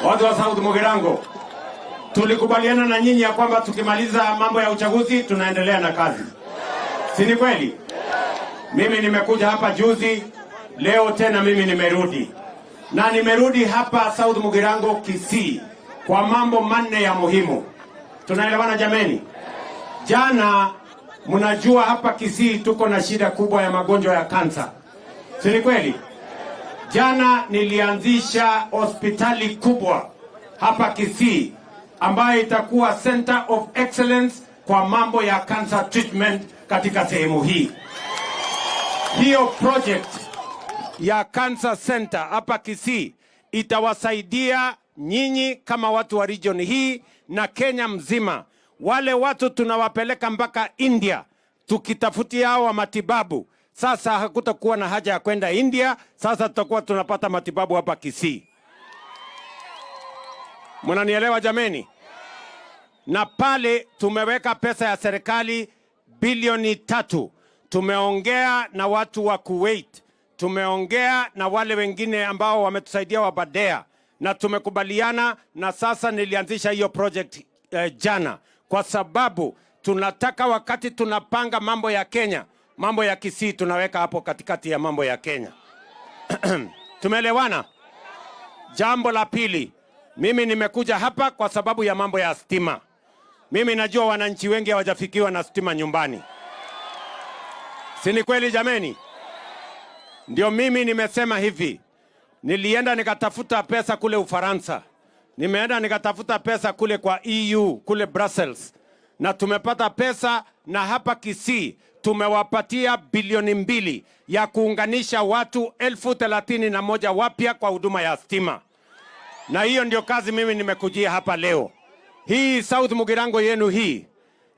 Watu wa South Mugirango, tulikubaliana na nyinyi ya kwamba tukimaliza mambo ya uchaguzi tunaendelea na kazi. Si ni kweli? Mimi nimekuja hapa juzi, leo tena mimi nimerudi. Na nimerudi hapa South Mugirango Kisii kwa mambo manne ya muhimu. Tunaelewana jameni? Jana mnajua hapa Kisii tuko na shida kubwa ya magonjwa ya kansa. Si ni kweli? Jana nilianzisha hospitali kubwa hapa Kisii ambayo itakuwa Center of Excellence kwa mambo ya cancer treatment katika sehemu hii. Hiyo project ya Cancer Center hapa Kisii itawasaidia nyinyi kama watu wa region hii na Kenya mzima. Wale watu tunawapeleka mpaka India tukitafutia hawa matibabu. Sasa hakutakuwa na haja ya kwenda India, sasa tutakuwa tunapata matibabu hapa Kisii. Mnanielewa jameni? Na pale tumeweka pesa ya serikali bilioni 3. Tumeongea na watu wa Kuwait, tumeongea na wale wengine ambao wametusaidia wa Badea, na tumekubaliana, na sasa nilianzisha hiyo project jana, kwa sababu tunataka wakati tunapanga mambo ya Kenya, mambo ya Kisii tunaweka hapo katikati ya mambo ya Kenya. Tumeelewana? Jambo la pili, mimi nimekuja hapa kwa sababu ya mambo ya stima. Mimi najua wananchi wengi hawajafikiwa na stima nyumbani. Si ni kweli jameni? Ndio mimi nimesema hivi. Nilienda nikatafuta pesa kule Ufaransa. Nimeenda nikatafuta pesa kule kwa EU, kule Brussels. Na tumepata pesa, na hapa Kisii tumewapatia bilioni 2 ya kuunganisha watu 31,000 wapya kwa huduma ya stima. Na hiyo ndio kazi mimi nimekujia hapa leo. Hii South Mugirango yenu hii,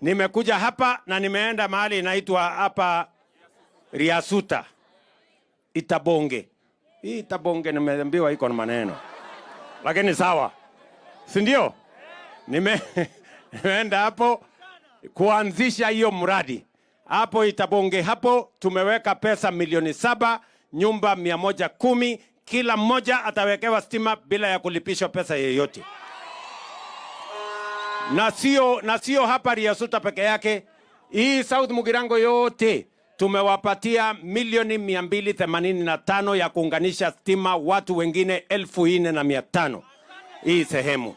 nimekuja hapa na nimeenda mahali inaitwa hapa Riasuta, Itabonge. Hii Itabonge nimeambiwa iko na maneno, lakini sawa, si ndio? Nimeenda hapo kuanzisha hiyo mradi. Hapo Itabonge hapo tumeweka pesa milioni 7, nyumba 110, kila mmoja atawekewa stima bila ya kulipishwa pesa yoyote. Na sio hapa Riasuta peke yake. Hii South Mugirango yote tumewapatia milioni 285 ya kuunganisha stima watu wengine 4,500 hii sehemu.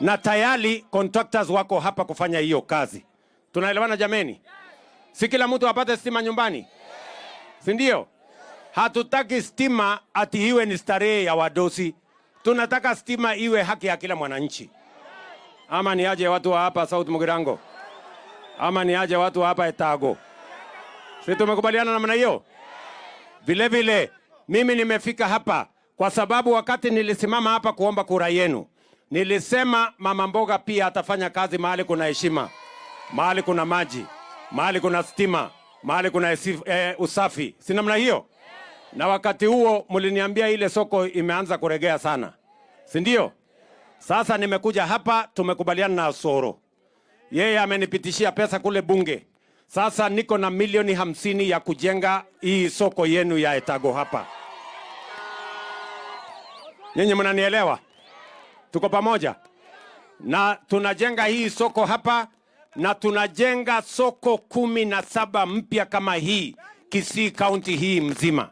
Na tayari contractors wako hapa kufanya hiyo kazi. Tunaelewana jameni? Si kila mtu apate stima nyumbani? Si ndio? Hatutaki stima ati iwe ni starehe ya wadosi. Tunataka stima iwe haki ya kila mwananchi. Ama ni aje watu wa hapa South Mugirango? Ama ni aje watu wa hapa Etago? Si tumekubaliana namna hiyo? Vile vile mimi nimefika hapa kwa sababu wakati nilisimama hapa kuomba kura yenu, nilisema mama mboga pia atafanya kazi mahali kuna heshima, mahali kuna maji, mahali kuna stima, mahali kuna usafi. Si namna hiyo? Na wakati huo mliniambia ile soko imeanza kuregea sana. Si ndio? Sasa nimekuja hapa, tumekubaliana na Soro. Yeye amenipitishia pesa kule bunge. Sasa niko na milioni 50 ya kujenga hii soko yenu ya Etago hapa. Nyinyi mnanielewa? Tuko pamoja? Na tunajenga hii soko hapa, na tunajenga soko 17 mpya kama hii Kisii County hii mzima.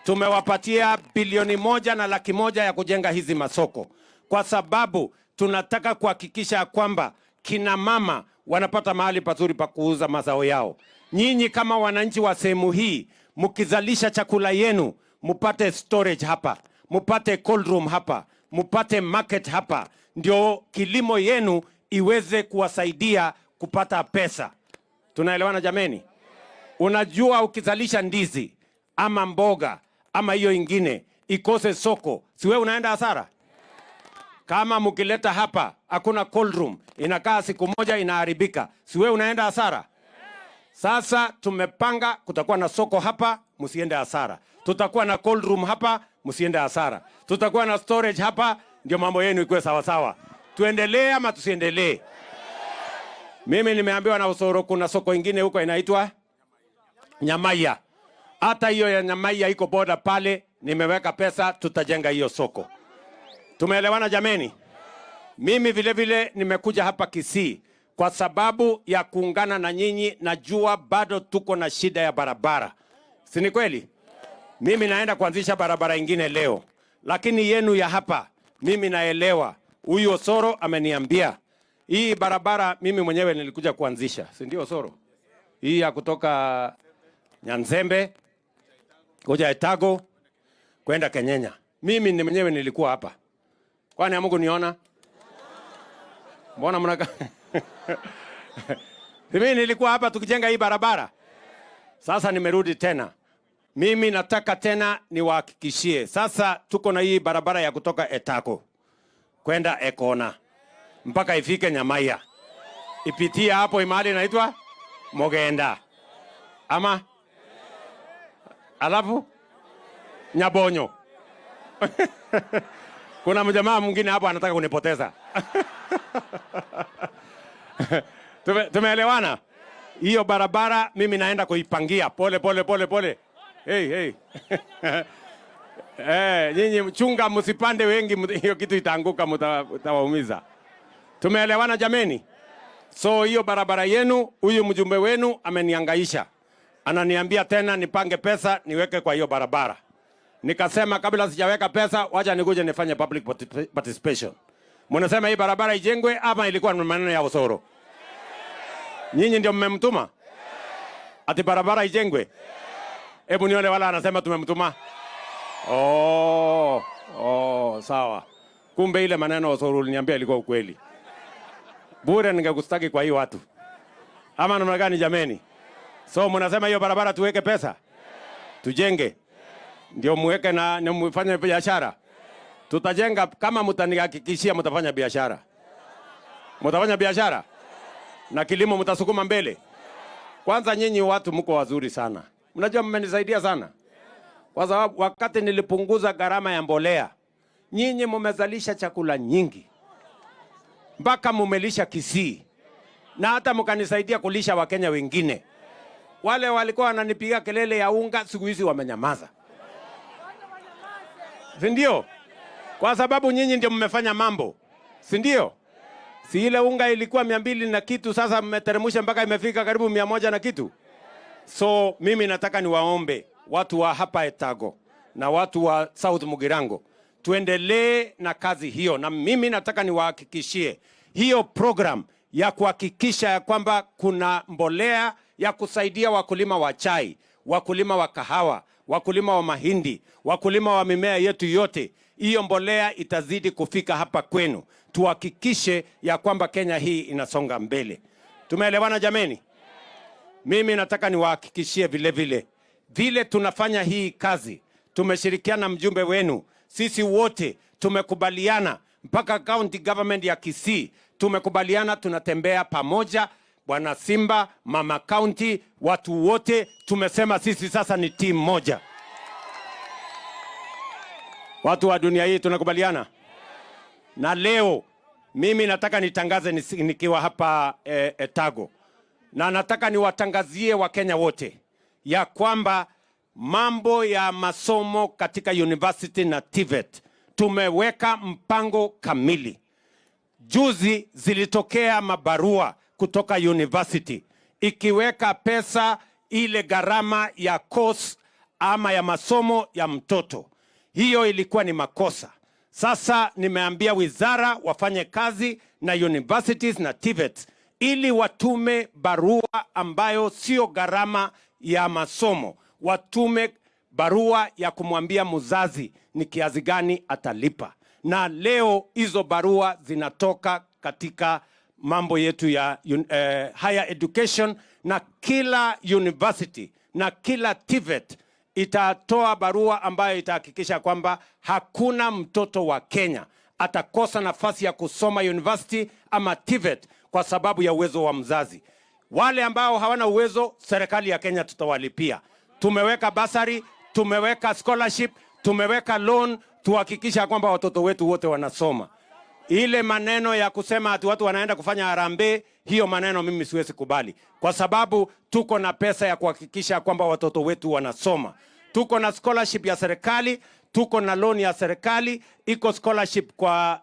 Tumewapatia bilioni 1.1 ya kujenga hizi masoko, kwa sababu tunataka kuhakikisha kwamba kina mama wanapata mahali pazuri pa kuuza mazao yao. Nyinyi kama wananchi wa sehemu hii, mkizalisha chakula yenu, mupate storage hapa, mupate cold room hapa, mupate market hapa, ndio kilimo yenu iweze kuwasaidia kupata pesa. Tunaelewana jameni? Unajua ukizalisha ndizi ama mboga ama hiyo ingine ikose soko, siwe unaenda hasara? Kama mkileta hapa hakuna cold room, inakaa siku moja inaharibika, siwe unaenda hasara? Sasa tumepanga kutakuwa na soko hapa, msiende hasara. Tutakuwa na cold room hapa, msiende hasara. Tutakuwa na storage hapa, ndio mambo yenu ikuwe sawa sawa. Tuendelee ama tusiendelee? Mimi nimeambiwa na Usoro kuna soko ingine huko inaitwa Nyamaiya. Hata hiyo ya Nyamaiya iko boda pale, nimeweka pesa, tutajenga hiyo soko. Tumeelewana jameni? Mimi vile vile nimekuja hapa Kisii kwa sababu ya kuungana na nyinyi. Najua bado tuko na shida ya barabara, si ni kweli? Mimi naenda kuanzisha barabara ingine leo, lakini yenu ya hapa mimi naelewa. Huyu Osoro ameniambia hii barabara mimi mwenyewe nilikuja kuanzisha, si ndio Osoro? Hii ya kutoka Nyanzembe kuja Etago kwenda Kenyenya. Mimi ni mwenyewe nilikuwa hapa. Kwani Mungu niona? Mbona mnaka? Mimi nilikuwa hapa tukijenga hii barabara. Sasa nimerudi tena. Mimi nataka tena niwahakikishie. Sasa tuko na hii barabara ya kutoka Etago kwenda Ekona mpaka ifike Nyamaiya. Ipitie hapo imali inaitwa Mogenda. Ama alafu Nyabonyo. Kuna mjamaa mwingine hapo anataka kunipoteza. Tumeelewana? Hiyo barabara mimi naenda kuipangia pole pole pole pole. Hey. Nyinyi mchunga msipande wengi, hiyo kitu itaanguka, mtawaumiza. Tumeelewana jameni? So hiyo barabara yenu, huyu mjumbe wenu ameniangaisha. Ananiambia tena nipange pesa niweke kwa hiyo barabara. Nikasema kabla sijaweka pesa, wacha nikuje nifanye public participation. Mnasema hii barabara ijengwe ama ilikuwa ni maneno ya Osoro? Nyinyi ndio mmemtuma? Ati barabara ijengwe? Hebu nione wala anasema tumemtuma. Sawa. Kumbe ile maneno Osoro uliniambia ilikuwa ukweli. Bure ningekustaki kwa hiyo watu. Ama namna gani jameni? So mnasema hiyo barabara tuweke pesa? Tujenge. Ndio muweke na mfanye biashara. Tutajenga kama mtanihakikishia mtafanya biashara. Mtafanya biashara? Na kilimo mtasukuma mbele. Kwanza nyinyi watu mko wazuri sana. Mnajua mmenisaidia sana. Kwa sababu wakati nilipunguza gharama ya mbolea, nyinyi mmezalisha chakula nyingi. Mpaka mumelisha Kisii. Na hata mkanisaidia kulisha Wakenya wengine. Wale walikuwa wananipiga kelele ya unga, siku hizi wamenyamaza. Si ndio? Kwa sababu nyinyi ndio mmefanya mambo. Si ndio? Si ile unga ilikuwa 200 na kitu, sasa mmeteremsha mpaka imefika karibu 100 na kitu. So mimi nataka niwaombe watu wa hapa Etago na watu wa South Mugirango, tuendelee na kazi hiyo. Na mimi nataka niwahakikishie hiyo program ya kuhakikisha ya kwamba kuna mbolea ya kusaidia wakulima wa chai, wakulima wa kahawa, wakulima wa mahindi, wakulima wa mimea yetu yote. Hiyo mbolea itazidi kufika hapa kwenu. Tuhakikishe ya kwamba Kenya hii inasonga mbele. Tumeelewana jameni? Mimi nataka niwahakikishie vile tunafanya hii kazi. Tumeshirikiana mjumbe wenu. Sisi wote tumekubaliana, mpaka county government ya Kisii tumekubaliana, tunatembea pamoja. Bwana Simba, Mama County, watu wote tumesema sisi sasa ni team moja. Watu wa dunia hii tunakubaliana. Na leo mimi nataka nitangaze nikiwa hapa Etago. Na nataka niwatangazie Wakenya wote ya kwamba mambo ya masomo katika university na TVET tumeweka mpango kamili. Juzi zilitokea mabarua kutoka university ikiweka pesa ile gharama ya course ama ya masomo ya mtoto. Hiyo ilikuwa ni makosa. Sasa nimeambia wizara wafanye kazi na universities na TVET ili watume barua ambayo sio gharama ya masomo. Watume barua ya kumwambia mzazi ni kiasi gani atalipa. Na leo hizo barua zinatoka katika mambo yetu ya higher education, na kila university na kila TVET itatoa barua ambayo itahakikisha kwamba hakuna mtoto wa Kenya atakosa nafasi ya kusoma university ama TVET kwa sababu ya uwezo wa mzazi. Wale ambao hawana uwezo, serikali ya Kenya tutawalipia. Tumeweka basari, tumeweka scholarship, tumeweka loan, tuhakikisha kwamba watoto wetu wote wanasoma. Ile maneno ya kusema ati watu wanaenda kufanya harambee, hiyo maneno mimi siwezi kubali. Kwa sababu tuko na pesa ya kuhakikisha kwamba watoto wetu wanasoma. Tuko na scholarship ya serikali, tuko na loan ya serikali, iko scholarship kwa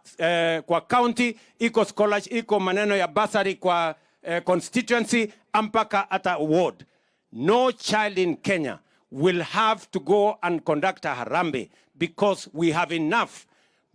county, iko scholarship, iko maneno ya bursary kwa constituency, mpaka hata ward. No child in Kenya will have to go and conduct a harambee because we have enough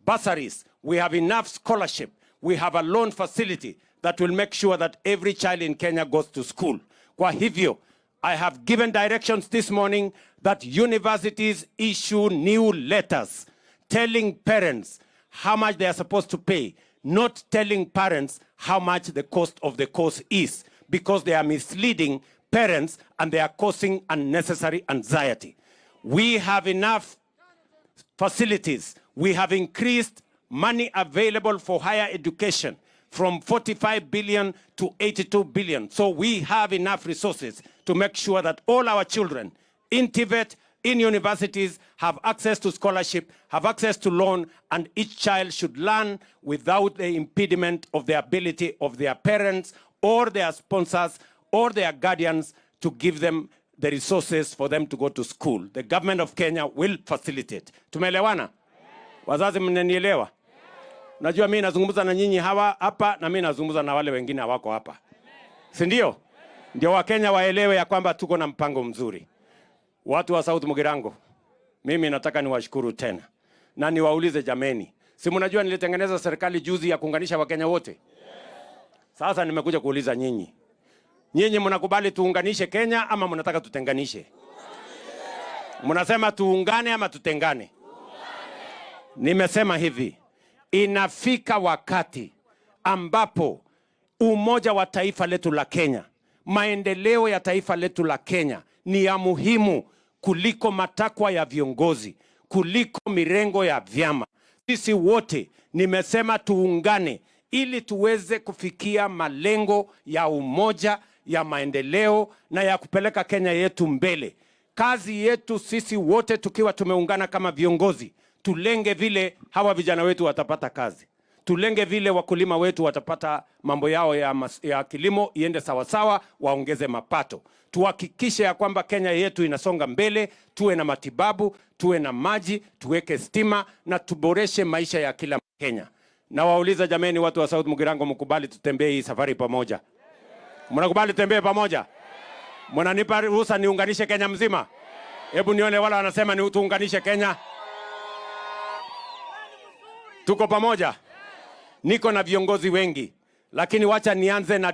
bursaries, we have enough scholarship, we have a loan facility that will make sure that every child in Kenya goes to school. Kwa hivyo, I have given directions this morning that universities issue new letters telling parents how much they are supposed to pay, not telling parents how much the cost of the course is, because they are misleading parents and they are causing unnecessary anxiety. We have enough facilities. We have increased money available for higher education from 45 billion to 82 billion. So we have enough resources to make sure that all our children in TVET, in universities, have access to scholarship, have access to loan, and each child should learn without the impediment of the ability of their parents or their sponsors or their guardians to give them the resources for them to go to school. The government of Kenya will facilitate. Tumeelewana? Wazazi mnanielewa? Najua mimi nazungumza na nyinyi hawa hapa na mimi nazungumza na wale wengine hawako hapa. Si ndio? Ndio Wakenya waelewe ya kwamba tuko na mpango mzuri. Watu wa South Mugirango, mimi nataka niwashukuru tena. Na niwaulize jameni, si mnajua nilitengeneza serikali juzi ya kuunganisha Wakenya wote? Sasa nimekuja kuuliza nyinyi. Nyinyi mnakubali tuunganishe Kenya ama mnataka tutenganishe? Mnasema tuungane ama tutengane? Nimesema hivi, inafika wakati ambapo umoja wa taifa letu la Kenya, maendeleo ya taifa letu la Kenya ni ya muhimu kuliko matakwa ya viongozi, kuliko mirengo ya vyama. Sisi wote nimesema tuungane ili tuweze kufikia malengo ya umoja, ya maendeleo na ya kupeleka Kenya yetu mbele. Kazi yetu sisi wote tukiwa tumeungana kama viongozi, tulenge vile hawa vijana wetu watapata kazi. Tulenge vile wakulima wetu watapata mambo yao ya kilimo iende sawasawa, waongeze mapato. Tuhakikishe ya kwamba Kenya yetu inasonga mbele, tuwe na matibabu, tuwe na maji, tuweke stima na tuboreshe maisha ya kila Kenya. Na wauliza jameni, watu wa South Mugirango, mkubali tutembee hii safari pamoja? Mnakubali tutembee pamoja? Mnanipa ruhusa niunganishe Kenya mzima? Hebu nione wala wanasema ni tuunganishe Kenya. Tuko pamoja? Niko na viongozi wengi, lakini wacha nianze na